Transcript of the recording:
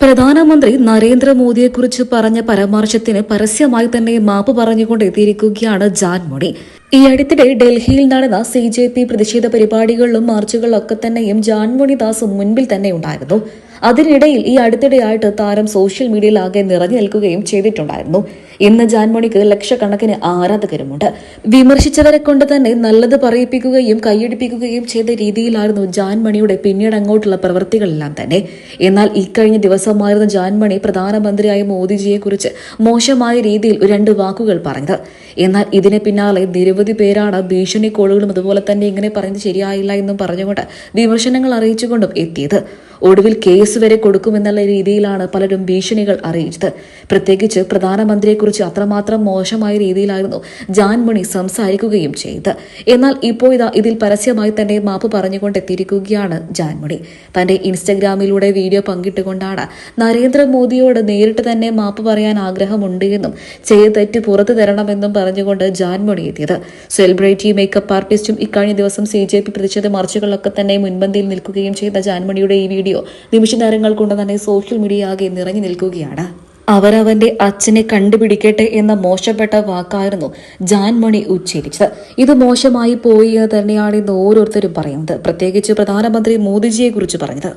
പ്രധാനമന്ത്രി നരേന്ദ്രമോദിയെക്കുറിച്ച് പറഞ്ഞ പരാമർശത്തിന് പരസ്യമായി തന്നെ മാപ്പ് പറഞ്ഞുകൊണ്ട് എത്തിയിരിക്കുകയാണ് ജാൻമണി. ഈ അടുത്തിടെ ഡൽഹിയിൽ നടന്ന CJP പ്രതിഷേധ പരിപാടികളിലും മാർച്ചുകളിലൊക്കെ തന്നെയും ജാൻമണി ദാസ് മുൻപിൽ തന്നെ ഉണ്ടായിരുന്നു. അതിനിടയിൽ ഈ അടുത്തിടെയായിട്ട് താരം സോഷ്യൽ മീഡിയയിലാകെ നിറഞ്ഞു നിൽക്കുകയും ചെയ്തിട്ടുണ്ടായിരുന്നു. ഇന്ന് ജാൻമണിക്ക് ലക്ഷക്കണക്കിന് ആരാധകരുമുണ്ട്. വിമർശിച്ചവരെ കൊണ്ട് തന്നെ നല്ലത് പറയിപ്പിക്കുകയും കൈയടിപ്പിക്കുകയും ചെയ്ത രീതിയിലായിരുന്നു ജാൻമണിയുടെ പിന്നീട് അങ്ങോട്ടുള്ള പ്രവൃത്തികളെല്ലാം തന്നെ. എന്നാൽ ഇക്കഴിഞ്ഞ ദിവസമായിരുന്നു ജാൻമണി പ്രധാനമന്ത്രിയായ മോദിജിയെക്കുറിച്ച് മോശമായ രീതിയിൽ 2 വാക്കുകൾ പറഞ്ഞത്. എന്നാൽ ഇതിന് പിന്നാലെ നിരവധി പേരാണ് ഭീഷണി കോളുകളും അതുപോലെ തന്നെ ഇങ്ങനെ പറയുന്നത് ശരിയായില്ല എന്നും പറഞ്ഞുകൊണ്ട് വിമർശനങ്ങൾ അറിയിച്ചുകൊണ്ടും എത്തിയത്. ഒടുവിൽ കേസ് വരെ കൊടുക്കുമെന്നുള്ള രീതിയിലാണ് പലരും ഭീഷണികൾ അറിയിച്ചത്. പ്രത്യേകിച്ച് പ്രധാനമന്ത്രിയെക്കുറിച്ച് അത്രമാത്രം മോശമായ രീതിയിലായിരുന്നു ജാൻമണി സംസാരിക്കുകയും ചെയ്തത്. എന്നാൽ ഇപ്പോൾ ഇതിൽ പരസ്യമായി തന്നെ മാപ്പ് പറഞ്ഞുകൊണ്ട് എത്തിയിരിക്കുകയാണ് ജാൻമണി. തന്റെ ഇൻസ്റ്റഗ്രാമിലൂടെ വീഡിയോ പങ്കിട്ടുകൊണ്ടാണ് നരേന്ദ്രമോദിയോട് നേരിട്ട് തന്നെ മാപ്പ് പറയാൻ ആഗ്രഹമുണ്ട് എന്നും ചെയ്ത തെറ്റ് പുറത്തു തരണമെന്നും പറഞ്ഞുകൊണ്ട് ജാൻമണി എത്തിയത്. സെലിബ്രിറ്റി മേക്കപ്പ് ആർട്ടിസ്റ്റും ഇക്കഴിഞ്ഞ ദിവസം CJP പ്രതിഷേധ മാർച്ചുകളിലൊക്കെ തന്നെ മുൻപന്തിയിൽ നിൽക്കുകയും ചെയ്ത ജാൻമണിയുടെ ഈ വീഡിയോ നിമിഷ നേരങ്ങൾ കൊണ്ട് തന്നെ സോഷ്യൽ മീഡിയ ആകെ നിറഞ്ഞു നിൽക്കുകയാണ്. അവരവന്റെ അച്ഛനെ കണ്ടുപിടിക്കട്ടെ എന്ന മോശപ്പെട്ട വാക്കായിരുന്നു ജാൻമണി ഉച്ചരിച്ചത്. ഇത് മോശമായി പോയി എന്ന് തന്നെയാണ് ഇന്ന് ഓരോരുത്തരും പറയുന്നത്. പ്രത്യേകിച്ച് പ്രധാനമന്ത്രി മോദിജിയെ കുറിച്ച് പറഞ്ഞത്.